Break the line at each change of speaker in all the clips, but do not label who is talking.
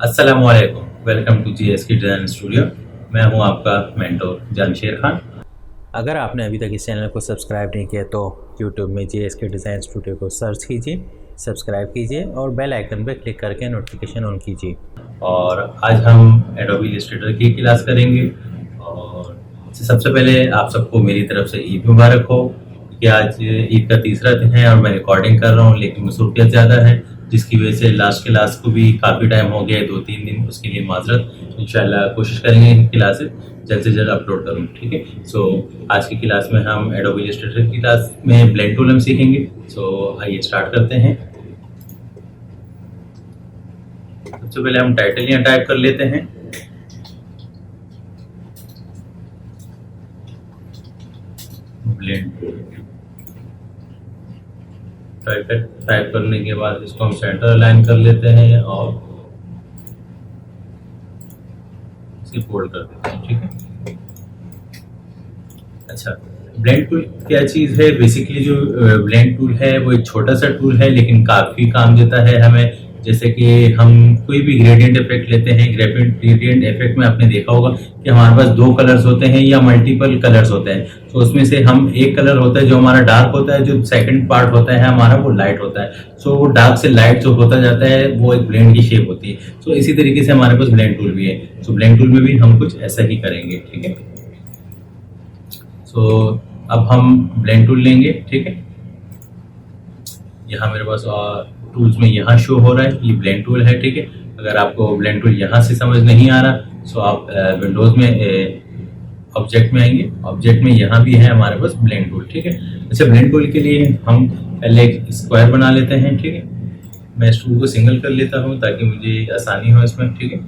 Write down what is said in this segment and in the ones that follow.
अस्सलामुअलैकुम। Welcome to GSK design studio. मैं हूं आपका मेंटोर जामशेर खान।
अगर आपने अभी तक इस चैनल को सब्सक्राइब नहीं किया तो यूट्यूब में जीएसके डिज़ाइन स्टूडियो को सर्च कीजिए, सब्सक्राइब कीजिए और बेल आइकन पर क्लिक करके नोटिफिकेशन ऑन कीजिए।
और आज हम एडोबी इलस्ट्रेटर की क्लास करेंगे। और सबसे पहले आप सबको मेरी तरफ से ईद मुबारक हो कि आज ईद का तीसरा दिन है और मैं रिकॉर्डिंग कर रहा हूं, लेकिन मसरूफियत ज़्यादा है जिसकी वजह से लास्ट क्लास को भी काफ़ी टाइम हो गया है, 2-3 दिन। उसके लिए माजरत। इंशाल्लाह कोशिश करेंगे कि क्लासेस जल्द से जल्द अपलोड करूँ, ठीक है। सो आज की क्लास में हम एडोबी इलस्ट्रेटर की क्लास में ब्लेंड टूल हम सीखेंगे। सो आइए स्टार्ट करते हैं। सबसे पहले हम टाइटल यहाँ टाइप कर लेते हैं। ब्लेंड टाइप करने के बाद इसको हम सेंटर अलाइन कर लेते हैं और इसे फोल्ड कर देते हैं, ठीक है। अच्छा, ब्लेंड टूल क्या चीज़ है? बेसिकली जो ब्लेंड टूल है वो एक छोटा सा टूल है, लेकिन काफ़ी काम देता है हमें। जैसे कि हम कोई भी ग्रेडियंट इफेक्ट लेते हैं, ग्रेडियंट इफेक्ट में आपने देखा होगा कि हमारे पास 2 कलर्स होते हैं या मल्टीपल कलर्स होते हैं। तो उसमें से हम एक कलर होता है जो हमारा डार्क होता है, जो सेकंड पार्ट होता है हमारा वो लाइट होता है। सो वो डार्क से लाइट जो होता जाता है वो एक ब्लेंड की शेप होती है। सो इसी तरीके से हमारे पास ब्लेंड टूल भी है। सो ब्लेंड टूल में भी हम कुछ ऐसा ही करेंगे, ठीक है। सो अब हम ब्लेंड टूल लेंगे, ठीक है। यहाँ मेरे पास टूल्स में यहाँ शो हो रहा है, ये ब्लेंड टूल है, ठीक है। अगर आपको ब्लेंड टूल यहाँ से समझ नहीं आ रहा सो आप विंडोज में ऑब्जेक्ट में आएंगे। ऑब्जेक्ट में यहाँ भी है हमारे पास ब्लेंड टूल, ठीक है। अच्छा, ब्लेंड टूल के लिए हम पहले एक स्क्वायर बना लेते हैं, ठीक है। मैं इस टूल को सिंगल कर लेता हूँ ताकि मुझे आसानी हो इसमें, ठीक है।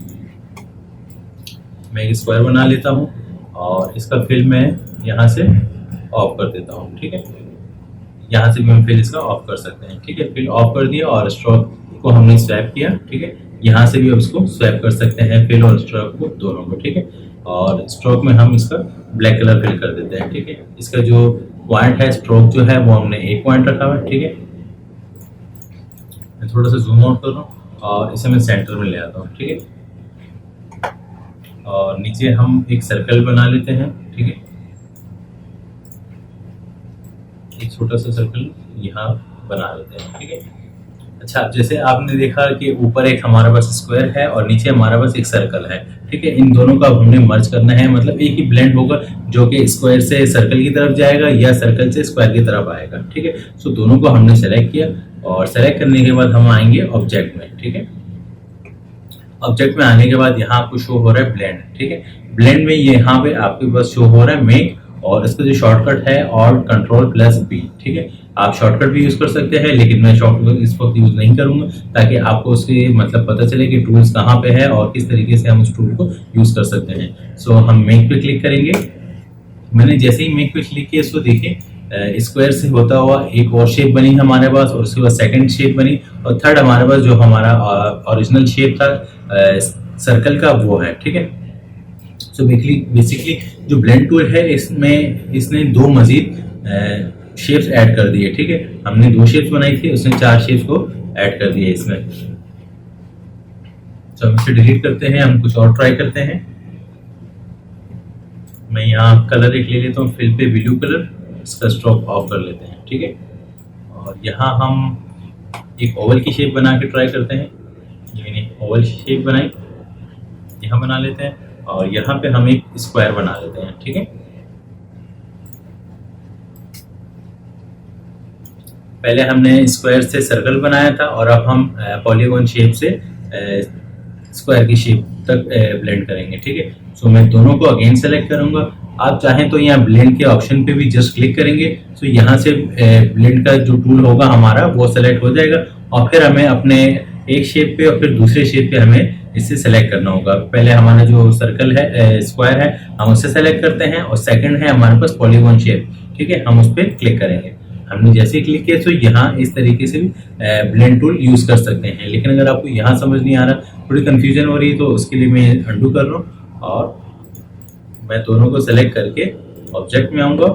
मैं एक स्क्वायर बना लेता हूँ और इसका फिल मैं यहाँ से ऑफ कर देता हूँ, ठीक है। यहाँ से भी हम फिल इसका ऑफ कर सकते हैं, ठीक है। फिल ऑफ कर दिया और स्ट्रोक को हमने स्वैप किया, ठीक है। यहाँ से भी अब इसको स्वैप कर सकते हैं, फिल और स्ट्रोक को, दोनों को, ठीक है। और स्ट्रोक में हम इसका ब्लैक कलर फिल कर देते हैं, ठीक है। इसका जो पॉइंट है, स्ट्रोक जो है वो हमने एक पॉइंट रखा हुआ है, ठीक है। मैं थोड़ा सा जूम आउट कर रहा हूँ और इसे मैं सेंटर में ले आता हूँ, ठीक है। और नीचे हम एक सर्कल बना लेते हैं, ठीक है। एक छोटा सा सर्कल यहाँ बना लेते हैं, ठीक है। अच्छा, जैसे आपने देखा कि ऊपर एक हमारे पास स्क्वायर है और नीचे हमारे पास एक सर्कल है, ठीक है। इन दोनों का हमने मर्ज करना है, मतलब एक ही ब्लेंड होगा जो कि स्क्वायर से सर्कल की तरफ जाएगा या सर्कल से स्क्वायर की तरफ आएगा, ठीक है। सो दोनों को हमने सेलेक्ट किया और सेलेक्ट करने के बाद हम आएंगे ऑब्जेक्ट में, ठीक है। ऑब्जेक्ट में आने के बाद यहाँ आपको शो हो रहा है ब्लेंड, ठीक है। ब्लेंड में ये यहाँ पे आपके पास शो हो रहा है मेक, और इसका जो शॉर्टकट है Alt+B, ठीक है। आप शॉर्टकट भी यूज कर सकते हैं, लेकिन मैं शॉर्टकट इस वक्त यूज नहीं करूंगा ताकि आपको उसके मतलब पता चले कि टूल्स कहाँ पे है और किस तरीके से हम उस टूल को यूज कर सकते हैं। सो हम मेक पे क्लिक करेंगे। मैंने जैसे ही मेक पे क्लिक किया इसको देखिए स्क्वायर से होता हुआ एक और शेप बनी हमारे पास, और उसके बाद सेकंड शेप बनी, और थर्ड हमारे पास जो हमारा ओरिजिनल शेप था सर्कल का वो है, ठीक है। सो बेसिकली जो ब्लेंड टूल है इसमें इसने 2 मजीद शेप्स ऐड कर दिए, ठीक है। हमने 2 शेप्स बनाई थी, उसने 4 शेप्स को ऐड कर दिए इसमें। तो हम इसे डिलीट करते हैं, हम कुछ और ट्राई करते हैं। मैं यहाँ कलर एक ले लेता हूँ, फिल पे ब्लू कलर, इसका स्ट्रोक ऑफ कर लेते हैं, ठीक है। और यहाँ हम एक ओवल की शेप बना के ट्राई करते हैं। ये मैंने ओवल शेप बनाई, यहाँ बना लेते हैं, और यहाँ पे हम एक स्क्वायर बना लेते हैं, ठीक है। पहले हमने स्क्वायर से सर्कल बनाया था और अब हम पॉलीगॉन शेप से स्क्वायर की शेप तक ब्लेंड करेंगे, ठीक है। सो मैं दोनों को अगेन सेलेक्ट करूंगा। आप चाहें तो यहाँ ब्लेंड के ऑप्शन पे भी जस्ट क्लिक करेंगे, तो यहाँ से ब्लेंड का जो टूल होगा हमारा वो सेलेक्ट हो जाएगा, और फिर हमें अपने एक शेप पे और फिर दूसरे शेप पे हमें इससे सेलेक्ट करना होगा। पहले हमारा जो सर्कल है स्क्वायर है हम उससे सेलेक्ट करते हैं, और सेकंड है हमारे पास पॉलीगॉन शेप, ठीक है। हम उस पर क्लिक करेंगे। हमने जैसे ही क्लिक किया तो यहाँ इस तरीके से भी ब्लेंड टूल यूज कर सकते हैं। लेकिन अगर आपको यहाँ समझ नहीं आ रहा, थोड़ी कंफ्यूजन हो रही है, तो उसके लिए मैं अंडू कर रहा हूँ और मैं दोनों को सेलेक्ट करके ऑब्जेक्ट में आऊँगा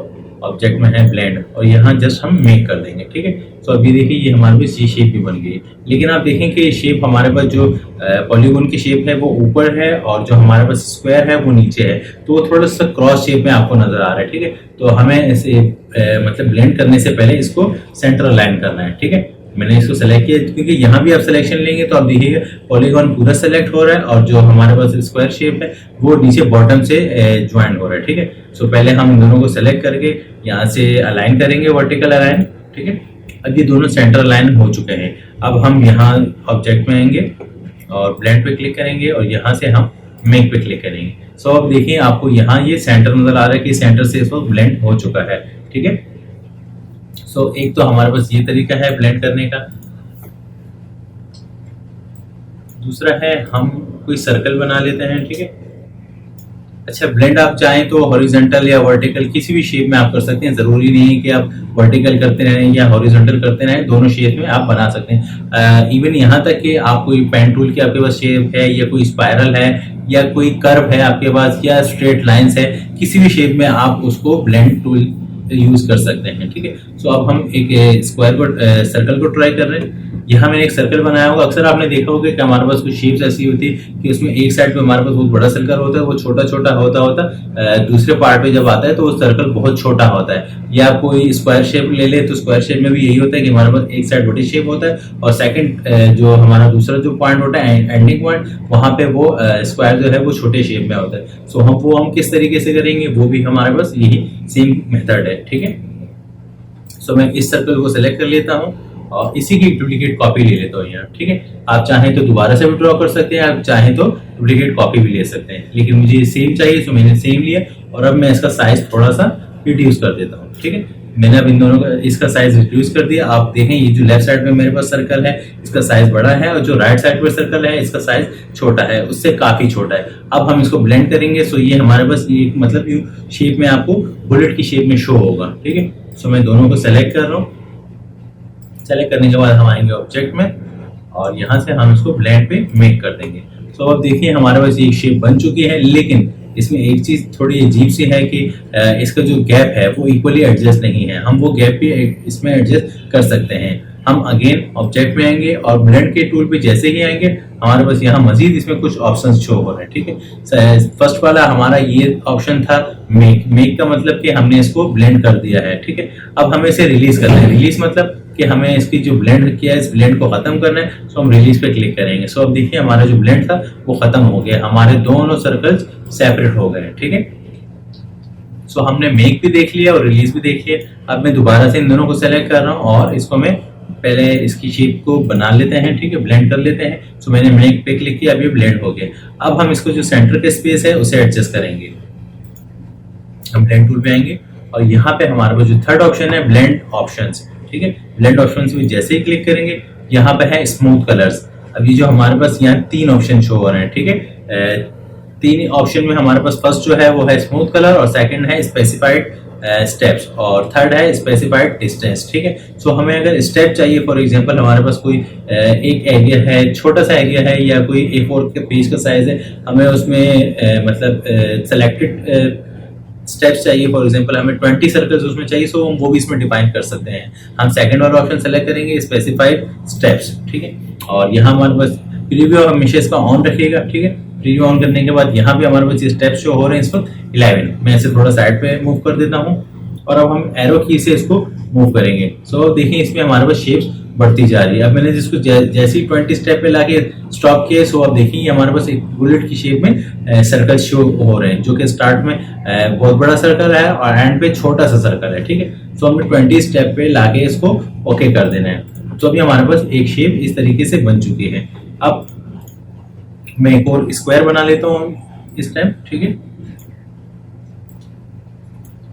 ऑब्जेक्ट में है ब्लेंड, और यहाँ जस्ट हम मेक कर देंगे। ठीक है, तो अभी देखिए ये हमारे पास ये शेप भी बन गई है। लेकिन आप देखें कि शेप हमारे पास जो पॉलीगॉन की शेप है वो ऊपर है और जो हमारे पास स्क्वायर है वो नीचे है, तो वो थोड़ा सा क्रॉस शेप में आपको नजर आ रहा है। ठीक है, तो हमें इसे मतलब ब्लेंड करने से पहले इसको सेंटर अलाइन करना है। ठीक है, मैंने इसको सेलेक्ट किया क्योंकि यहाँ भी आप सिलेक्शन लेंगे तो आप देखिएगा पॉलीगॉन पूरा सेलेक्ट हो रहा है और जो हमारे पास स्क्वायर शेप है वो नीचे बॉटम से ज्वाइन हो रहा है। ठीक है, सो पहले हम इन दोनों को सेलेक्ट करके यहाँ से अलाइन करेंगे, वर्टिकल अलाइन। ठीक है, अब ये दोनों सेंटर अलाइन हो चुके हैं। अब हम यहाँ ऑब्जेक्ट में आएंगे और ब्लेंड पे क्लिक करेंगे और यहाँ से हम मेक पे क्लिक करेंगे। सो अब देखिए आपको यहाँ ये सेंटर नजर आ रहा है कि सेंटर से इसको ब्लेंड हो चुका है। ठीक है, सो एक तो हमारे पास ये तरीका है ब्लेंड करने का। दूसरा है हम कोई सर्कल बना लेते हैं। ठीक है, अच्छा ब्लेंड आप चाहें तो हॉरिजॉन्टल या वर्टिकल किसी भी शेप में आप कर सकते हैं, जरूरी नहीं है कि आप वर्टिकल करते रहें या हॉरिजॉन्टल करते रहें, दोनों शेप में आप बना सकते हैं। इवन यहाँ तक कि आप कोई पेन टूल की आपके पास शेप है या कोई स्पाइरल है या कोई कर्व है आपके पास या स्ट्रेट लाइंस है, किसी भी शेप में आप उसको ब्लेंड टूल यूज कर सकते हैं। ठीक है, सो अब हम एक स्क्वायर को सर्कल को ट्राई कर रहे हैं। यहाँ मैंने एक सर्कल बनाया होगा। अक्सर आपने देखा होगा कि हमारे पास कुछ शेप्स ऐसी होती है कि उसमें एक साइड पे हमारे पास बहुत बड़ा सर्कल होता है, वो छोटा छोटा होता दूसरे पार्ट पे जब आता है तो वो सर्कल बहुत छोटा होता है। या कोई स्क्वायर शेप ले ले तो स्क्वायर शेप में भी यही होता है कि हमारे पास एक साइड बड़ी शेप होता है और सेकंड जो हमारा दूसरा जो पॉइंट होता है एंडिंग पॉइंट, वहां पे वो स्क्वायर जो है वो छोटे शेप में होता है। सो हम किस तरीके से करेंगे वो भी हमारे पास यही सेम मेथड है। ठीक है, सो मैं इस सर्कल को सिलेक्ट कर लेता हूँ और इसी की डुप्लीकेट कॉपी ले लेता हूँ यहाँ। ठीक है, आप चाहें तो दोबारा से भी ड्रॉ कर सकते हैं, आप चाहें तो डुप्लीकेट कॉपी भी ले सकते हैं, लेकिन मुझे सेम चाहिए तो मैंने सेम लिया और अब मैं इसका साइज थोड़ा सा रिड्यूस कर देता हूँ। ठीक है, मैंने अब इन दोनों का इसका साइज रिड्यूस कर दिया। आप देखें ये जो लेफ्ट साइड में मेरे पास सर्कल है इसका साइज बड़ा है और जो राइट साइड पर सर्कल है इसका साइज छोटा है, उससे काफी छोटा है। अब हम इसको ब्लेंड करेंगे। सो ये हमारे पास ये मतलब शेप में आपको बुलेट की शेप में शो होगा। ठीक है, सो मैं दोनों को सेलेक्ट कर रहा हूँ। सेलेक्ट करने के बाद हम आएंगे ऑब्जेक्ट में और यहाँ से हम इसको ब्लेंड पे मेक कर देंगे। सो अब देखिए हमारे पास ये शेप बन चुकी है, लेकिन इसमें एक चीज थोड़ी अजीब सी है कि इसका जो गैप है वो इक्वली एडजस्ट नहीं है। हम वो गैप भी इसमें एडजस्ट कर सकते हैं। हम अगेन ऑब्जेक्ट में आएंगे और ब्लेंड के टूल पे जैसे ही आएंगे हमारे पास यहाँ मजीद इसमें कुछ ऑप्शंस शो हो रहे हैं। ठीक है, फर्स्ट वाला हमारा ये ऑप्शन था मेक का मतलब कि हमने इसको ब्लेंड कर दिया है। ठीक है, अब हमें इसे रिलीज करना है। रिलीज मतलब कि हमें इसकी जो ब्लेंड किया है इस ब्लेंड को खत्म करना है। सो हम रिलीज पे क्लिक करेंगे। सो अब देखिए हमारा जो ब्लेंड था वो खत्म हो गया, हमारे दोनों सर्कल्स सेपरेट हो गए। ठीक है, सो हमने मेक भी देख लिया और रिलीज भी देख लिया। अब मैं दोबारा से इन दोनों को सेलेक्ट कर रहा हूँ और इसको मैं पहले इसकी शेप को बना लेते हैं। ठीक है, ब्लेंड कर लेते हैं। सो मैंने मेक पे क्लिक किया, अभी ब्लेंड हो गया। अब हम इसको जो सेंटर के स्पेस है उसे एडजस्ट करेंगे। हम ब्लेंड टूल पे आएंगे और यहाँ पे हमारे पास जो थर्ड ऑप्शन है ब्लेंड ऑप्शंस। ठीक है, ब्लेंड ऑप्शंस में जैसे ही क्लिक करेंगे यहाँ पे है स्मूथ कलर्स। अभी जो हमारे पास यहाँ तीन ऑप्शन शो हो रहे हैं। ठीक है, तीन ऑप्शन में हमारे पास फर्स्ट जो है वो है स्मूथ कलर और सेकंड है स्पेसिफाइड स्टेप्स और थर्ड है स्पेसिफाइड डिस्टेंस। ठीक है, सो हमें अगर स्टेप चाहिए, फॉर एग्जांपल हमारे पास कोई एक एरिया है, छोटा सा एरिया है या कोई A4 के पेज का साइज है, हमें उसमें मतलब सेलेक्टेड स्टेप्स चाहिए, फॉर एग्जांपल हमें 20 सर्कल्स उसमें चाहिए, सो हम वो भी इसमें डिफाइन कर सकते हैं। हम सेकंड वाला ऑप्शन सेलेक्ट करेंगे स्पेसिफाइड स्टेप्स। ठीक है, और यहाँ हमारे पास प्रीव्यू हमेशा इसका ऑन रखिएगा। ठीक है, प्रीव्यू ऑन करने के बाद यहाँ पे हमारे पास ये स्टेप्स शो हो रहे हैं इस वक्त 11। मैं इसे थोड़ा साइड पे मूव कर देता हूँ और अब हम एरो की से इसको मूव करेंगे। सो देखिए इसमें हमारे पास शेप्स बढ़ती जा रही है। अब मैंने जिसको जैसे ही 20 स्टेप पे लाके स्टॉप किया, सो अब देखिए हमारे पास एक बुलेट की शेप में सर्कल शो हो रहे हैं, जो कि स्टार्ट में बहुत बड़ा सर्कल है और एंड पे छोटा सा सर्कल है। ठीक है, सो हमें 20 स्टेप पे लाके इसको ओके कर देना है। तो अभी हमारे पास एक शेप इस तरीके से बन चुकी है। अब मैं एक और स्क्वायर बना लेता हूँ इस टाइम। ठीक है,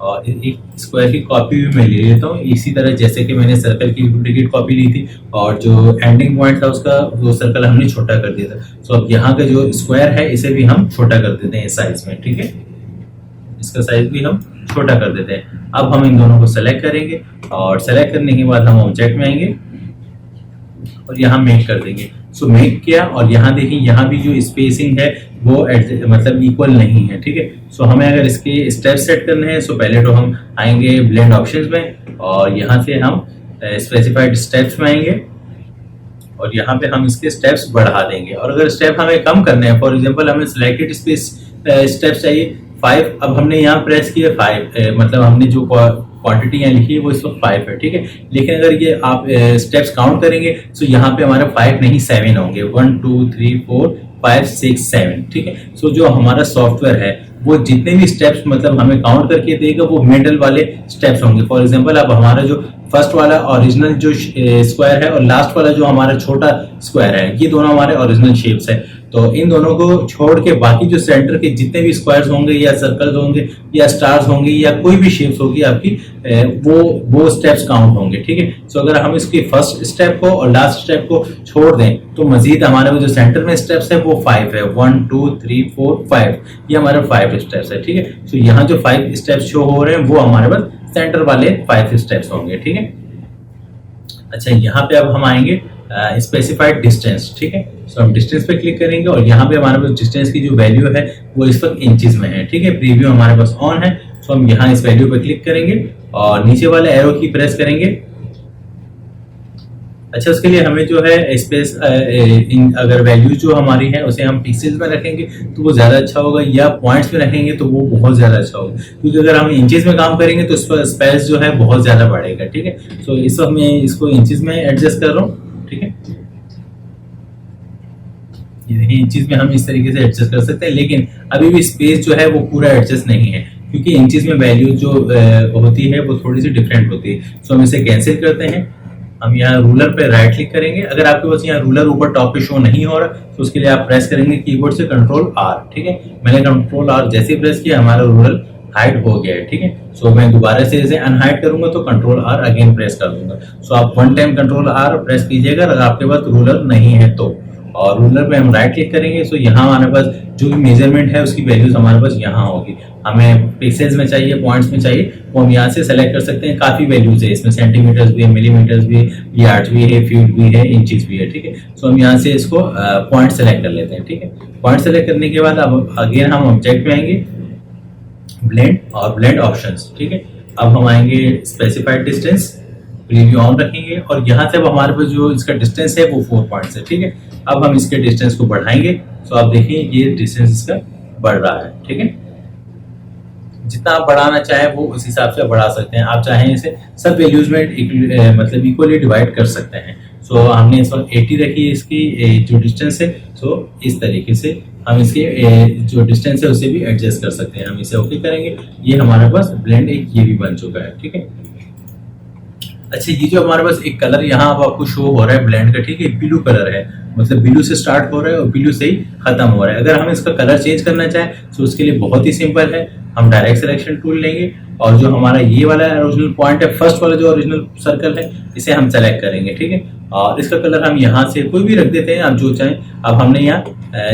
और एक स्क्वायर की कॉपी भी मैं ले लेता हूँ इसी तरह जैसे कि मैंने सर्कल की डुप्लीकेट कॉपी ली थी और जो एंडिंग पॉइंट था उसका वो सर्कल हमने छोटा कर दिया था। सो अब यहाँ का जो स्क्वायर है इसे भी हम छोटा कर देते हैं साइज में। ठीक है, इसका साइज भी हम छोटा कर देते हैं। अब हम इन दोनों को सेलेक्ट करेंगे और सेलेक्ट करने के बाद हम ऑब्जेक्ट में आएंगे और यहाँ मेक कर देंगे। सो मेक किया, और यहाँ देखिए यहाँ भी जो स्पेसिंग है वो मतलब इक्वल नहीं है, ठीक है। सो हमें अगर इसके स्टेप सेट करने हैं, सो पहले तो हम आएंगे ब्लेंड ऑप्शंस में, और यहाँ से हम स्पेसिफाइड स्टेप्स में आएंगे, और यहाँ पे हम इसके स्टेप्स बढ़ा देंगे। और अगर स्टेप हमें कम करने हैं, फॉर एग्जांपल हमें सिलेक्टेड स्पेस स्टेप्स चाहिए 5, अब हमने यहाँ प्रेस किया 5, मतलब हमने जो क्वांटिटी यहाँ लिखी है वो इस वक्त 5 है, ठीक है। लेकिन अगर ये आप स्टेप्स काउंट करेंगे तो यहाँ पे हमारे 5 नहीं 7 होंगे, 1 2 3 4 5 6 7, ठीक है। सो जो हमारा सॉफ्टवेयर है वो जितने भी स्टेप्स मतलब हमें काउंट करके देगा वो मिडल वाले स्टेप्स होंगे। फॉर एग्जांपल अब हमारा जो फर्स्ट वाला ओरिजिनल जो स्क्वायर है और लास्ट वाला जो हमारा छोटा स्क्वायर है, ये दोनों हमारे ओरिजिनल शेप्स है। तो इन दोनों को छोड़ के बाकी जो सेंटर के जितने भी स्क्वायर्स होंगे या सर्कल्स होंगे या स्टार्स होंगे या कोई भी शेप्स होगी आपकी, वो स्टेप्स काउंट होंगे, ठीक है। सो अगर हम इसके फर्स्ट स्टेप को और लास्ट स्टेप को छोड़ दें तो मजीद हमारे जो सेंटर में स्टेप्स है वो 5 है, 1 2 3 4 5, ये हमारे 5 स्टेप्स है, ठीक है। सो यहाँ जो 5 स्टेप्स शो हो रहे हैं वो हमारे पास सेंटर वाले 5 स्टेप्स होंगे, ठीक है। अच्छा, यहाँ पे अब हम आएंगे स्पेसिफाइड डिस्टेंस, ठीक है। सो हम डिस्टेंस पे क्लिक करेंगे और यहाँ पे हमारे पास डिस्टेंस की जो वैल्यू है वो इस वक्त इंचेस में है, ठीक है। प्रीव्यू हमारे पास ऑन है, सो हम यहाँ इस वैल्यू पे क्लिक करेंगे और नीचे वाले एरो की प्रेस करेंगे। अच्छा, उसके लिए हमें जो है स्पेस अगर वैल्यू जो हमारी है उसे हम पिक्सेल्स में रखेंगे तो वो ज़्यादा अच्छा होगा, या पॉइंट्स में रखेंगे तो वो बहुत ज़्यादा अच्छा होगा, क्योंकि अगर हम इंचेस में काम करेंगे तो स्पेस जो है बहुत ज़्यादा बढ़ेगा, ठीक है। सो इस वक्त मैं इसको इंचेस में एडजस्ट कर रहा हूँ, ठीक है। ये देखिए इंचेस में हम इस तरीके से एडजस्ट कर सकते हैं, लेकिन अभी भी स्पेस जो है वो पूरा एडजस्ट नहीं है, क्योंकि इंचेस में वैल्यू जो होती है वो थोड़ी सी डिफरेंट होती है। सो हम इसे कैंसिल करते हैं, हम यहाँ रूलर पे राइट क्लिक करेंगे। अगर आपके पास यहाँ रूलर ऊपर टॉप पे शो नहीं हो रहा तो उसके लिए आप प्रेस करेंगे कीबोर्ड से Ctrl R, ठीक है। मैंने Ctrl R जैसे प्रेस किया हमारा रूलर हाइड हो गया है, ठीक है। सो मैं दोबारा से इसे अनहाइड करूंगा तो Ctrl R अगेन प्रेस कर दूंगा। सो आप 1 टाइम Ctrl R प्रेस कीजिएगा अगर आपके पास रूलर नहीं है तो, और रूलर पे हम राइट क्लिक करेंगे। सो यहाँ हमारे पास जो भी मेजरमेंट है उसकी वैल्यूज हमारे पास यहाँ होगी। हमें पिक्सेल्स में चाहिए, पॉइंट्स में चाहिए, वो हम यहाँ से सेलेक्ट कर सकते हैं। काफी वैल्यूज है इसमें, सेंटीमीटर्स भी है, मिलीमीटर्स भी है, यार्ड्स भी है, फीट भी है, इंचेस भी है, ठीक है। सो हम यहाँ से इसको पॉइंट सेलेक्ट कर लेते हैं, ठीक है। पॉइंट सेलेक्ट करने के बाद अब अगेन हम ऑब्जेक्ट में आएंगे, ब्लेंड और ब्लेंड ऑप्शंस, ठीक है। अब हम आएंगे स्पेसिफाइड डिस्टेंस, प्रीव्यू ऑन रखेंगे और यहाँ से अब हमारे पास जो इसका डिस्टेंस है वो 4 पॉइंट्स है, ठीक है। अब हम इसके डिस्टेंस को बढ़ाएंगे, तो आप देखिए ये डिस्टेंस इसका बढ़ रहा है, ठीक है। जितना आप बढ़ाना चाहें वो उस हिसाब से बढ़ा सकते हैं। आप चाहें इसे सब वैल्यूज में मतलब इक्वली डिवाइड कर सकते हैं। सो हमने इस वक्त 80 रखी है इसकी जो डिस्टेंस है, सो इस तरीके से हम इसके जो डिस्टेंस है उसे भी एडजस्ट कर सकते हैं। हम इसे ओके करेंगे, ये हमारे पास ब्लेंड एक ये भी बन चुका है, ठीक है। अच्छा, ये जो हमारे पास एक कलर यहाँ अब आपको शो हो रहा है ब्लेंड का, ठीक है, ब्लू कलर है, मतलब ब्लू से स्टार्ट हो रहा है और ब्लू से ही खत्म हो रहा है। अगर हम इसका कलर चेंज करना चाहें तो उसके लिए बहुत ही सिंपल है, हम डायरेक्ट सिलेक्शन टूल लेंगे और जो हमारा ये वाला ओरिजिनल पॉइंट है, फर्स्ट वाला जो ओरिजिनल सर्कल है, इसे हम सेलेक्ट करेंगे, ठीक है। और इसका कलर हम यहाँ से कोई भी रख देते हैं, आप जो चाहें। अब हमने यहाँ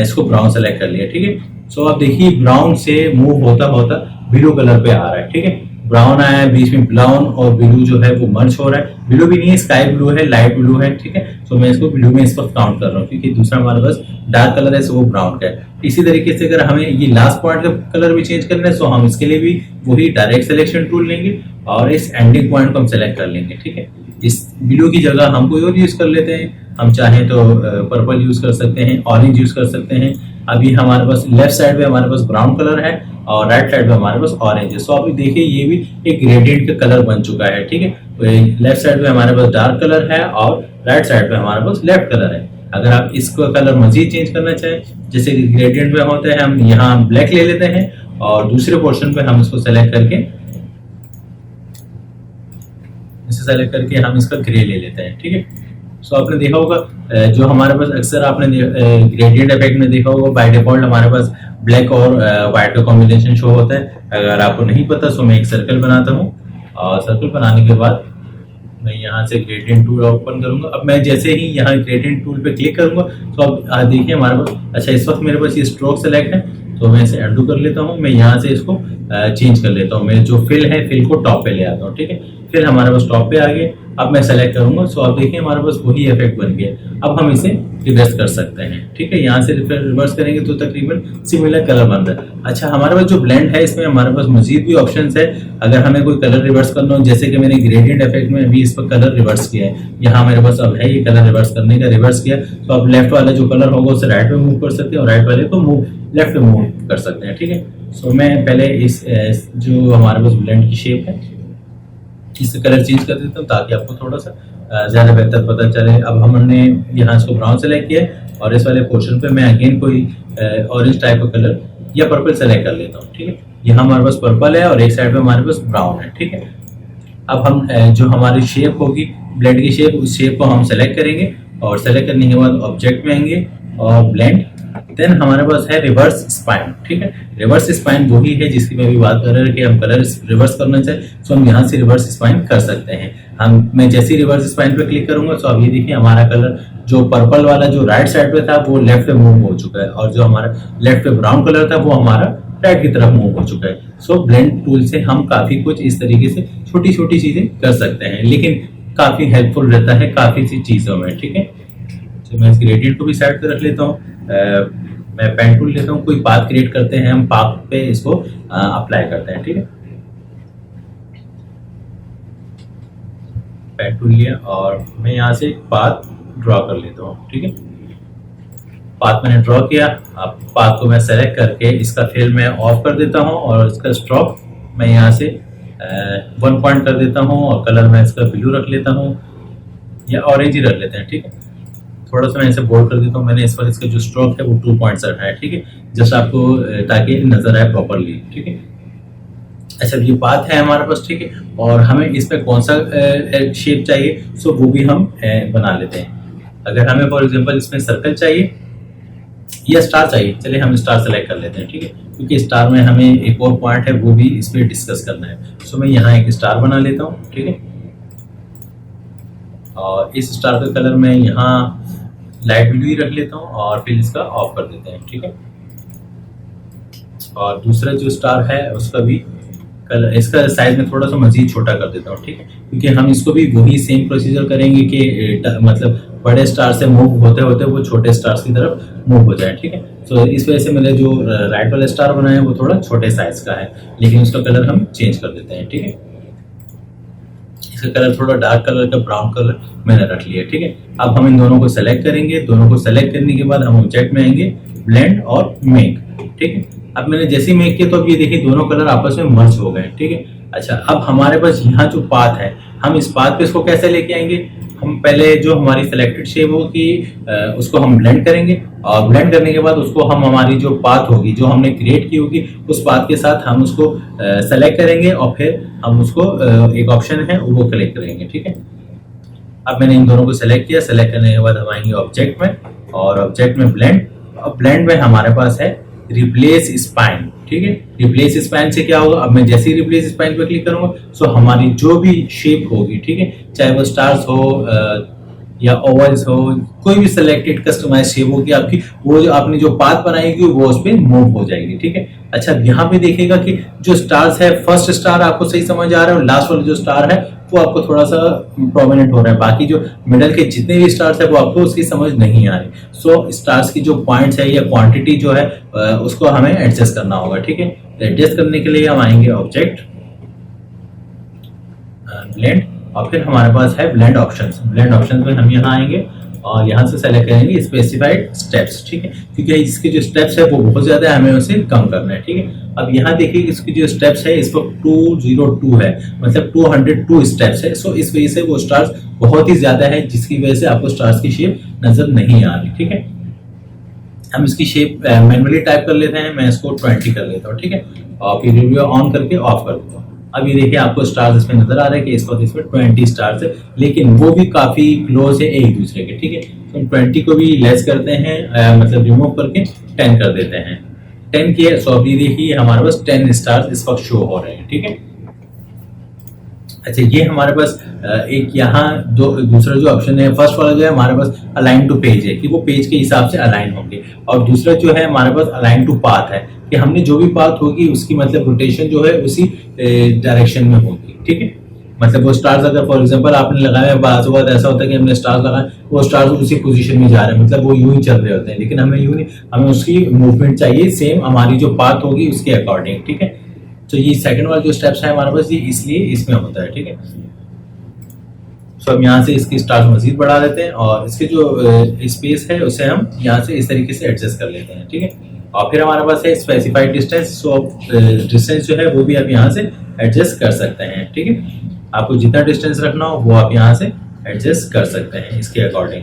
इसको ब्राउन सेलेक्ट कर लिया, ठीक है। सो आप देखिए ब्राउन से मूव होता होता ब्लू कलर पे आ रहा है, ठीक है। ब्राउन आया है, बीच में ब्राउन और ब्लू जो है वो मर्ज हो रहा है। ब्लू भी नहीं है, स्काई ब्लू है, लाइट ब्लू है, ठीक है। सो मैं इसको ब्लू में इस वक्त काउंट कर रहा हूँ, क्योंकि दूसरा हमारे पास डार्क कलर है, सो वो ब्राउन का है। इसी तरीके से अगर हमें ये लास्ट पॉइंट का कलर भी चेंज करना है, सो हम इसके लिए भी वही डायरेक्ट सिलेक्शन टूल लेंगे और इस एंडिंग पॉइंट को हम सेलेक्ट कर लेंगे, ठीक है। इस ब्लू की जगह हम कोई और यूज कर लेते हैं, हम चाहें तो पर्पल यूज कर सकते हैं, ऑरेंज यूज कर सकते हैं। अभी हमारे पास लेफ्ट साइड पे हमारे पास ब्राउन कलर है और राइट साइड पे हमारे पास ऑरेंज है। सो अभी देखिए ये भी एक ग्रेडियंट का कलर बन चुका है, ठीक है। तो लेफ्ट साइड पे हमारे पास डार्क कलर है और राइट साइड पे हमारे पास लेफ्ट कलर है। अगर आप इसको कलर मजीद चेंज करना चाहें, जैसे कि ग्रेडियंट में होता है, हम यहाँ ब्लैक ले लेते हैं और दूसरे पोर्शन पे हम इसको सेलेक्ट करके हम इसका ग्रे ले लेते हैं, ठीक है। सो आपने देखा होगा जो हमारे पास अक्सर आपने ग्रेडियंट इफेक्ट में देखा होगा, बाय डिफॉल्ट हमारे पास ब्लैक और व्हाइट का कॉम्बिनेशन शो होता है। अगर आपको नहीं पता सो मैं एक सर्कल बनाता हूँ और सर्कल बनाने के बाद मैं यहाँ से ग्रेडियंट टूल ओपन करूंगा। अब मैं जैसे ही यहाँ ग्रेडियंट टूल पे क्लिक करूंगा तो अब देखिए हमारे पास, अच्छा इस वक्त मेरे पास ये स्ट्रोक सेलेक्ट है, तो मैं इसे अनडू कर लेता हूँ। मैं यहाँ से इसको चेंज कर लेता हूँ, मैं जो फिल है फिल को टॉप पे ले आता हूँ, ठीक है। फिर हमारे पास टॉप पे आ गए। अब मैं सेलेक्ट करूंगा, सो आप देखिए हमारे पास वही इफेक्ट बन गया। अब हम इसे रिवर्स कर सकते हैं, ठीक है। यहाँ से फिर रिवर्स करेंगे तो तकरीबन सिमिलर कलर बन रहा है। अच्छा, हमारे पास जो ब्लेंड है इसमें हमारे पास मजीद भी ऑप्शंस है। अगर हमें कोई कलर रिवर्स करना हो, जैसे कि मैंने ग्रेडियंट इफेक्ट में अभी इस पर कलर रिवर्स किया है, यहाँ मेरे पास अब है ये कलर रिवर्स करने का, रिवर्स किया तो अब लेफ्ट वाला जो कलर होगा उसे राइट में मूव कर सकते हैं और राइट वाले को मूव लेफ्ट में मूव कर सकते हैं, ठीक है। सो मैं पहले इस जो हमारे पास ब्लेंड की शेप है इससे कलर चेंज कर देता हूँ ताकि आपको थोड़ा सा ज़्यादा बेहतर पता चले। अब हमने यहाँ इसको ब्राउन सेलेक्ट किया और इस वाले पोर्शन पे मैं अगेन कोई ऑरेंज टाइप का कलर या पर्पल सेलेक्ट कर लेता हूँ, ठीक है। यहाँ हमारे पास पर्पल है और एक साइड पे हमारे पास ब्राउन है, ठीक है। अब हम जो हमारी शेप होगी ब्लेंड की शेप, उस शेप को हम सेलेक्ट करेंगे और सेलेक्ट करने के बाद ऑब्जेक्ट में आएंगे और ब्लेंड, देन हमारे पास है रिवर्स स्पाइन, ठीक है। रिवर्स स्पाइन वही है जिसकी मैं अभी बात कर रहा हूँ कि हम कलर रिवर्स करना चाहे तो हम यहाँ से रिवर्स स्पाइन कर सकते हैं। मैं जैसे ही रिवर्स स्पाइन पे क्लिक करूंगा तो अब ये देखिए हमारा कलर जो पर्पल वाला जो राइट साइड पे था वो लेफ्ट पे मूव हो चुका है और जो हमारा लेफ्ट पे ब्राउन कलर था वो हमारा राइट की तरफ मूव हो चुका है। सो ब्लेंड टूल से हम काफी कुछ इस तरीके से छोटी छोटी चीजें कर सकते हैं, लेकिन काफी हेल्पफुल रहता है काफी सी चीजों में, ठीक है। तो मैं इस ग्रेडियंट को भी साइड पे रख लेता हूँ। मैं पेन टूल लेता हूँ, कोई पाथ क्रिएट करते हैं, हम पाथ पे इसको अप्लाई करते हैं, ठीक है। पेन टूल लिया और मैं यहाँ से पाथ ड्रॉ कर लेता हूँ, ठीक है। पाथ मैंने ड्रॉ किया। अब पाथ को मैं सेलेक्ट करके इसका फिल मैं ऑफ कर देता हूँ और इसका स्ट्रोक मैं यहाँ से 1 पॉइंट कर देता हूँ और कलर मैं इसका ब्लू रख लेता हूँ या ऑरेंज ही रख लेते हैं, ठीक है। थोड़ा सा मैं इसे बोल्ड कर देता हूँ। मैंने इस पर इसका जो स्ट्रोक है वो 2 पॉइंट्स रखा है, ठीक है, जस्ट आपको ताकि नजर आए प्रॉपरली, ठीक है। अच्छा, ये पाथ है हमारे पास, ठीक है, और हमें इसमें कौन सा शेप चाहिए सो वो भी हम बना लेते हैं। अगर हमें फॉर एग्जांपल इसमें सर्कल चाहिए या स्टार चाहिए, चलिए हम स्टार सेलेक्ट कर लेते हैं, ठीक है, क्योंकि स्टार में हमें एक और पॉइंट है वो भी इस पर डिस्कस करना है। सो मैं यहाँ एक स्टार बना लेता हूँ, ठीक है, और इस स्टार का कलर मैं यहाँ लाइट ब्लू ही रख लेता हूँ और फिर इसका ऑफ कर देते हैं, ठीक है। और दूसरा जो स्टार है उसका भी कलर, इसका साइज में थोड़ा सा मजीद छोटा कर देता हूँ, ठीक है, क्योंकि हम इसको भी वही सेम प्रोसीजर करेंगे कि मतलब बड़े स्टार से मूव होते होते वो छोटे स्टार्स की तरफ मूव हो जाए, ठीक है। तो इस वजह से मैंने जो राइट वाला स्टार बनाया है वो थोड़ा छोटे साइज का है, लेकिन उसका कलर हम चेंज कर देते हैं, ठीक है। इसका कलर थोड़ा डार्क कलर का ब्राउन कलर मैंने रख लिया, ठीक है। अब हम इन दोनों को सेलेक्ट करेंगे। दोनों को सेलेक्ट करने के बाद हम ऑब्जेक्ट में आएंगे, ब्लेंड और मेक, ठीक है। अब मैंने जैसे ही मेक किया तो अब ये देखिए दोनों कलर आपस में मर्ज हो गए, ठीक है। अच्छा, अब हमारे पास यहाँ जो पाथ है हम इस पाथ पे इसको कैसे लेके आएंगे। हम पहले जो हमारी सिलेक्टेड शेप होगी उसको हम ब्लेंड करेंगे और ब्लेंड करने के बाद उसको हम हमारी जो पाथ होगी जो हमने क्रिएट की होगी उस पाथ के साथ हम उसको सेलेक्ट करेंगे और फिर हम उसको एक ऑप्शन है वो क्लिक करेंगे, ठीक है। अब मैंने इन दोनों को सेलेक्ट किया। सेलेक्ट करने के बाद हम आएंगे ऑब्जेक्ट में और ऑब्जेक्ट में ब्लेंड, और ब्लेंड में हमारे पास है रिप्लेस स्पाइन, ठीक है। रिप्लेस स्पाइन से क्या होगा, अब मैं जैसे ही रिप्लेस स्पाइन पे क्लिक करूंगा सो हमारी जो भी शेप होगी, ठीक है, चाहे वो स्टार्स हो या ओवल्स हो, कोई भी सिलेक्टेड कस्टमाइज शेप होगी आपकी, वो जो आपने जो पाथ बनाएगी वो उस पर मूव हो जाएगी, ठीक है। अच्छा, यहाँ पे देखिएगा कि जो स्टार्स है, फर्स्ट स्टार आपको सही समझ आ रहा है और लास्ट वाला जो स्टार है वो आपको थोड़ा सा प्रोमिनेंट हो रहा है। बाकी जो मिडल के जितने भी स्टार्स है वो आपको उसकी समझ नहीं आ रही। सो स्टार्स की जो पॉइंट्स है या क्वांटिटी जो है उसको हमें एडजस्ट करना होगा, ठीक है। एडजस्ट करने के लिए हम आएंगे ऑब्जेक्ट, ब्लेंड, और फिर हमारे पास है ब्लेंड ऑप्शंस। ब्लेंड ऑप्शंस में हम यहाँ आएंगे और यहाँ से सेलेक्ट करेंगे स्पेसिफाइड स्टेप्स, ठीक है, क्योंकि इसके जो स्टेप्स है वो बहुत ज्यादा है, हमें उसे कम करना है, ठीक है। अब यहाँ देखिए इसकी जो स्टेप्स है इस पर 202 है, मतलब 202 स्टेप्स है। सो इस वजह से वो स्टार्स बहुत ही ज्यादा है जिसकी वजह से आपको स्टार्स की शेप नजर नहीं आ रही, ठीक है। हम इसकी शेप मैनुअली टाइप कर लेते हैं। मैं इसको 20 कर लेता हूँ, ठीक है, और फिर वीडियो ऑन करके ऑफ कर देता हूँ। अब ये देखिए आपको स्टार्स इसमें नजर आ रहे हैं कि इस वक्त इसमें 20 स्टार्स है, लेकिन वो भी काफी क्लोज है एक दूसरे के, ठीक है। तो 20 को भी लेस करते हैं, मतलब रिमूव करके 10 कर देते हैं। 10 किए, सो अभी देखिए हमारे पास 10 स्टार्स इस वक्त शो हो रहे हैं, ठीक है। अच्छा, ये हमारे पास एक यहाँ दूसरा जो ऑप्शन है, फर्स्ट वाला जो है हमारे पास अलाइन टू पेज है कि वो पेज के हिसाब से अलाइन होंगे, और दूसरा जो है हमारे पास अलाइन टू पाथ है कि हमने जो भी पाथ होगी उसकी मतलब रोटेशन जो है उसी डायरेक्शन में होगी, ठीक है। मतलब वो स्टार्स अगर फॉर एग्जांपल आपने लगाया, बाज़ बात ऐसा होता है कि हमने स्टार्स लगाए, वो स्टार्स उसी पोजीशन में जा रहे हैं, मतलब वो यूं ही चल रहे होते हैं, लेकिन हमें यूं नहीं, हमें उसकी मूवमेंट चाहिए सेम हमारी जो पाथ होगी उसके अकॉर्डिंग, ठीक है। तो ये सेकंड वाला जो स्टेप्स है हमारे पास, ये इसलिए इसमें होता है, ठीक है। तो हम यहाँ से इसकी स्टार्स मजीद बढ़ा देते हैं और इसके जो स्पेस है उसे हम यहाँ से इस तरीके से एडजस्ट कर लेते हैं, ठीक है। और फिर हमारे पास है स्पेसिफाइड डिस्टेंस, सो डिस्टेंस जो है वो भी आप यहाँ से एडजस्ट कर सकते हैं, ठीक है। आपको जितना डिस्टेंस रखना हो वो आप यहाँ से एडजस्ट कर सकते हैं इसके अकॉर्डिंग।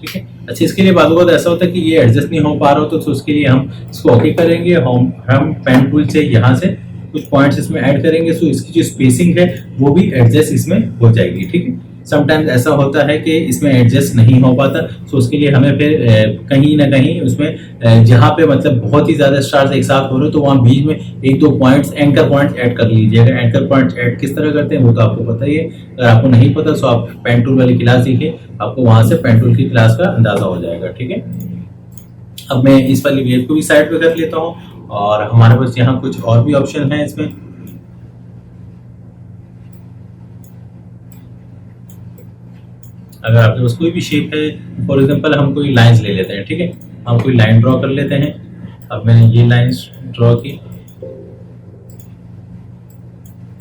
ठीक है। अच्छा, इसके लिए बात बहुत ऐसा होता है कि ये एडजस्ट नहीं हो पा रहा हो, तो उसके लिए हम इसको ओके करेंगे, हम पेन टूल से यहाँ से कुछ पॉइंट्स इसमें ऐड करेंगे, सो इसकी जो स्पेसिंग है वो भी एडजस्ट इसमें हो जाएगी, ठीक है। समटाइम्स ऐसा होता है कि इसमें एडजस्ट नहीं हो पाता, सो उसके लिए हमें फिर कहीं ना कहीं उसमें जहाँ पे मतलब बहुत ही ज़्यादा स्टार्स एक साथ हो रहे हो, तो वहाँ बीच में एक दो पॉइंट्स, एंकर पॉइंट्स ऐड कर लीजिएगा। एंकर पॉइंट्स ऐड किस तरह करते हैं वो तो आपको पता ही है, अगर आपको नहीं पता तो आप पेन टूल वाली क्लास देखिए, आपको वहाँ से पेन टूल की क्लास का अंदाज़ा हो जाएगा, ठीक है। अब मैं इस वाली वेव को भी साइड पे कर लेता हूँ और हमारे पास यहाँ कुछ और भी ऑप्शन है इसमें। अगर आपके पास कोई भी शेप है, फॉर एग्जांपल हम कोई लाइंस ले लेते हैं, ठीक है, हम कोई लाइन ड्रॉ कर लेते हैं। अब मैंने ये लाइंस ड्रॉ की।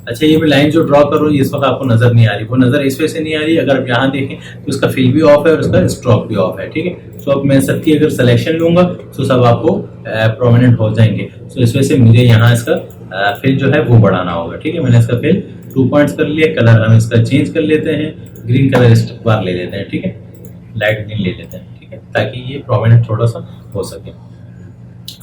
अच्छा, ये मैं लाइन जो ड्रॉ कर रहा हूँ इस वक्त आपको नजर नहीं आ रही, वो नजर इस वजह से नहीं आ रही, अगर आप यहाँ देखें तो उसका फिल भी ऑफ है और उसका स्ट्रोक भी ऑफ है, ठीक है। सो अब मैं सबकी अगर सिलेक्शन लूंगा तो सब आपको प्रोमिनेंट हो जाएंगे। सो इस वजह से मुझे यहाँ इसका फिल जो है वो बढ़ाना होगा, ठीक है। मैंने इसका फिल 2 पॉइंट्स कर लिए, कलर हम इसका चेंज कर लेते हैं, ग्रीन कलर इस बार ले लेते हैं, ठीक है, लाइट ग्रीन ले लेते हैं, ठीक है, ताकि ये प्रोमिनेंट थोड़ा सा हो सके।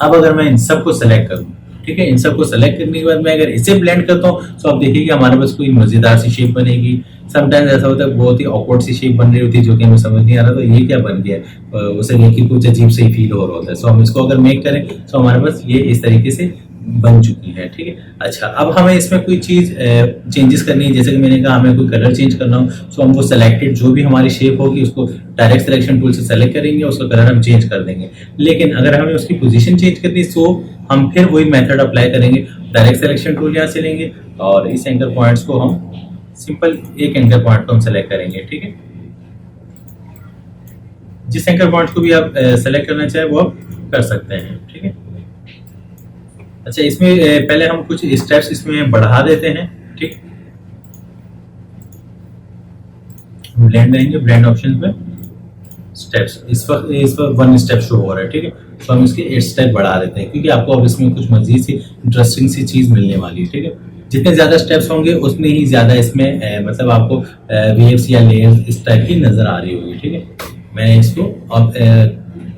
अब अगर मैं इन सबको सेलेक्ट करूँ, ठीक है, इन सबको सेलेक्ट करने के बाद मैं अगर इसे ब्लेंड करता हूँ तो आप देखिए कि हमारे पास कोई मजेदार सी शेप बनेगी। समटाइम्स ऐसा होता है बहुत ही ऑकवर्ड सी शेप बन रही होती है जो कि हमें समझ नहीं आ रहा तो ये क्या बन गया, उसे देख के कुछ अजीब से ही फील हो रहा होता है। सो हम इसको अगर मेक करें तो हमारे पास ये इस तरीके से बन चुकी है, ठीक है। अच्छा, अब हमें इसमें कोई चीज़ चेंजेस करनी है, जैसे कि मैंने कहा हमें कोई कलर चेंज करना हो, सो हम वो सेलेक्टेड जो भी हमारी शेप होगी उसको डायरेक्ट सिलेक्शन टूल से सेलेक्ट करेंगे, उसका कलर हम चेंज कर देंगे। लेकिन अगर हमें उसकी पोजीशन चेंज करनी है सो हम फिर वही मेथड अप्लाई करेंगे, डायरेक्ट सिलेक्शन टूल यहाँ से लेंगे और इस एंकर पॉइंट्स को हम सिंपल एक एंकर पॉइंट को हम सेलेक्ट करेंगे, ठीक है। जिस एंकर पॉइंट को भी आप सेलेक्ट करना चाहे वो आप कर सकते हैं, ठीक है। अच्छा, इसमें पहले हम कुछ स्टेप्स इसमें बढ़ा देते हैं, ठीक। ब्लेंड आएंगे, ब्लेंड ऑप्शन पे स्टेप्स, इस वक्त 1 स्टेप शो हो रहा है, ठीक है। तो हम इसके 8 स्टेप बढ़ा देते हैं क्योंकि आपको अब इसमें कुछ मजीद सी इंटरेस्टिंग सी चीज़ मिलने वाली है, ठीक है। जितने ज़्यादा स्टेप्स होंगे उतने ही ज़्यादा इसमें मतलब आपको वेव्स या लेयर्स इस टाइप की नज़र आ रही होगी, ठीक है। मैंने इसको अब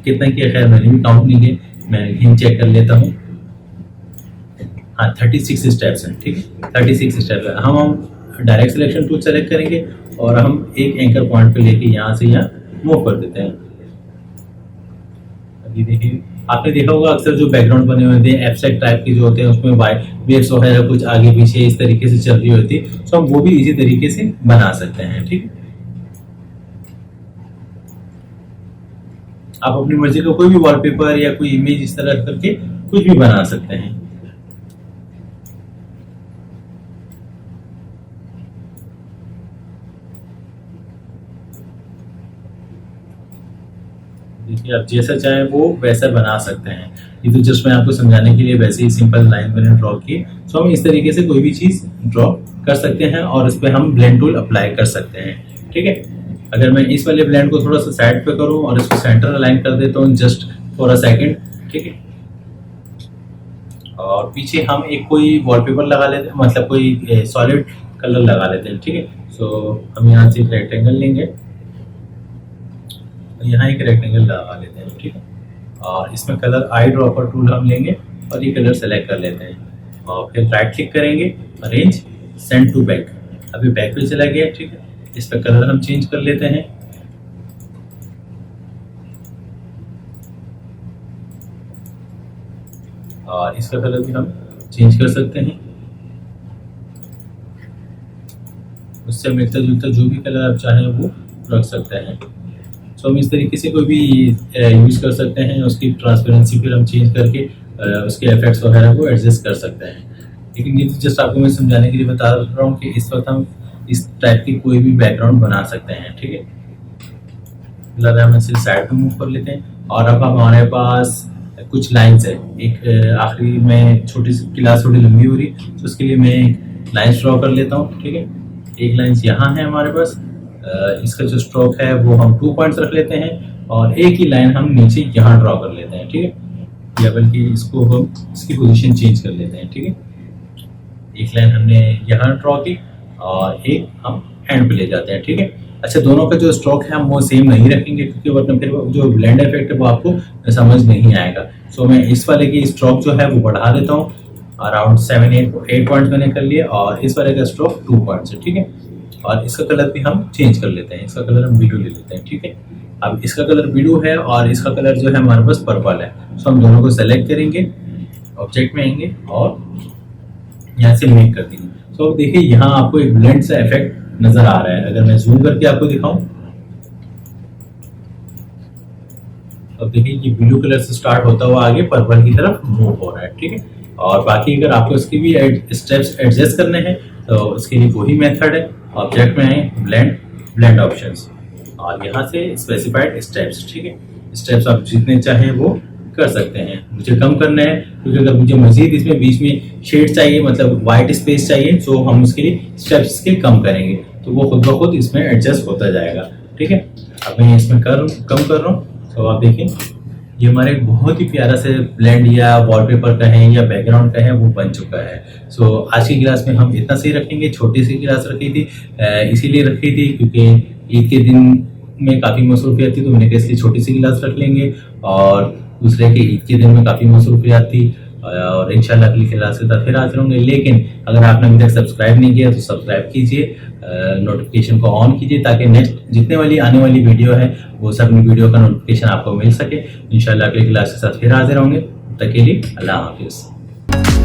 कितना किया, खैर मैंने भी काउंट नहीं किया, मैं हिंट चेक कर लेता हूँ। हाँ, 36 स्टेप्स हैं, ठीक है, 36 स्टेप्स है। हम डायरेक्ट सिलेक्शन टूल सेलेक्ट करेंगे और हम एक एंकर पॉइंट पे लेके यहाँ से यहाँ मूव कर देते हैं। अभी देखिए, आपने देखा होगा अक्सर जो बैकग्राउंड बने हुए थे एब्स्ट्रैक्ट टाइप के जो होते हैं उसमें वेव्स वगैरह कुछ आगे पीछे इस तरीके से चल रही होती है, तो हम वो भी इसी तरीके से बना सकते हैं, ठीक है। आप अपनी मर्जी का कोई भी वॉलपेपर या कोई इमेज इस तरह करके कुछ भी बना सकते हैं। देखिए, आप जैसा चाहें वो वैसा बना सकते हैं। ये तो जस्ट मैं आपको समझाने के लिए वैसे ही सिंपल लाइन मैंने ड्रॉ की। सो हम इस तरीके से कोई भी चीज़ ड्रॉ कर सकते हैं और इस पर हम ब्लेंड टूल अप्लाई कर सकते हैं, ठीक है। अगर मैं इस वाले ब्लेंड को थोड़ा सा साइड पे करूं और इसको सेंटर अलाइन कर देता हूँ जस्ट फॉर अ सेकेंड, ठीक है। और पीछे हम एक कोई वॉलपेपर लगा लेते हैं, मतलब कोई सॉलिड कलर लगा लेते हैं, ठीक है। सो हम यहाँ से एक रेक्टेंगल लेंगे, यहाँ एक रेक्टेंगल लगा लेते हैं, ठीक है। और इसमें कलर आई ड्रॉपर टूल हम लेंगे और ये कलर सेलेक्ट कर लेते हैं और फिर राइट क्लिक करेंगे, अरेंज, सेंड टू बैक। अभी बैक पे चला गया, ठीक है। इस पर कलर हम चेंज कर लेते हैं। और इसका कलर भी हम चेंज कर सकते हैं, उससे मिलता जुलता जो भी कलर आप चाहें वो रख सकते हैं। तो हम इस तरीके से कोई भी यूज़ कर सकते हैं। उसकी ट्रांसपेरेंसी फिर हम चेंज करके उसके इफेक्ट्स वगैरह को एडजस्ट कर सकते हैं। लेकिन ये जस्ट आपको मैं समझाने के लिए बता रहा हूँ कि इस वक्त हम इस टाइप की कोई भी बैकग्राउंड बना सकते हैं, ठीक है। फिलहाल हम इसे साइड पे मूव कर लेते हैं और अब हमारे पास कुछ लाइंस है। एक आखिरी में छोटी सी क्लास थोड़ी लंबी हो रही है तो उसके लिए मैं लाइंस ड्रॉ कर लेता हूँ, ठीक है। एक लाइंस यहाँ है हमारे पास, इसका जो स्ट्रोक है वो हम 2 पॉइंट्स रख लेते हैं और एक ही लाइन हम नीचे यहाँ ड्रॉ कर लेते हैं, ठीक है। या बल्कि इसको हम इसकी पोजीशन चेंज कर लेते हैं, ठीक है। एक लाइन हमने यहाँ ड्रॉ की और एक हम एंड पे ले जाते हैं, ठीक है। अच्छा, दोनों का जो स्ट्रोक है हम वो सेम नहीं रखेंगे क्योंकि वरना फिर जो ब्लेंड इफेक्ट है वो आपको समझ नहीं आएगा। सो मैं इस वाले की स्ट्रोक जो है वो बढ़ा देता हूँ, अराउंड 7-8 पॉइंट्स मैंने कर लिए और इस वाले का स्ट्रोक 2 पॉइंट्स है, ठीक है। और इसका कलर भी हम चेंज कर लेते हैं, इसका कलर हम ब्लू ले लेते हैं, ठीक है। अब इसका कलर ब्लू है और इसका कलर जो है हमारे पास पर्पल है। सो हम दोनों को सेलेक्ट करेंगे, ऑब्जेक्ट में आएंगे और यहाँ से मेक कर देंगे। सो अब देखिए यहाँ आपको एक ब्लेंड सा इफेक्ट नजर आ रहा है। अगर मैं जूम करके आपको दिखाऊं, अब देखिए ये ब्लू कलर से स्टार्ट होता हुआ आगे पर्पल की तरफ मूव हो रहा है, ठीक है। और बाकी अगर आपको इसकी भी स्टेप्स एडजस्ट करने हैं तो इसके लिए वही मेथड है। ऑब्जेक्ट में आए, ब्लेंड ऑप्शंस और यहाँ से स्पेसिफाइड स्टेप्स, ठीक है। स्टेप्स आप जितने चाहें वो कर सकते हैं। मुझे कम करना है क्योंकि अगर मुझे मजीद इसमें बीच में शेड चाहिए, मतलब वाइट स्पेस चाहिए, तो हम उसके लिए स्टेप्स के कम करेंगे तो वो खुद ब खुद इसमें एडजस्ट होता जाएगा, ठीक है। अब मैं इसमें कम कर रहा हूँ तो आप देखें ये हमारे एक बहुत ही प्यारा से ब्लेंड या वॉलपेपर का है या बैकग्राउंड का है वो बन चुका है। सो आज की क्लास में हम इतना सही रखेंगे। छोटी सी क्लास रखी थी, इसीलिए रखी थी क्योंकि ईद के दिन में काफ़ी मसरूफियत थी तो मैंने कहा इसलिए छोटी सी क्लास रख लेंगे और दूसरे के ईद के दिन में काफ़ी मसरूफियत थी और इंशाल्लाह अगली क्लास के साथ फिर हाजिर होंगे। लेकिन अगर आपने अभी तक सब्सक्राइब नहीं किया तो सब्सक्राइब कीजिए, नोटिफिकेशन को ऑन कीजिए ताकि नेक्स्ट जितने वाली आने वाली वीडियो है वो सब वीडियो का नोटिफिकेशन आपको मिल सके। इंशाल्लाह अगली क्लास के साथ फिर हाजिर होंगे। तब तक के लिए अल्लाह हाफिज़।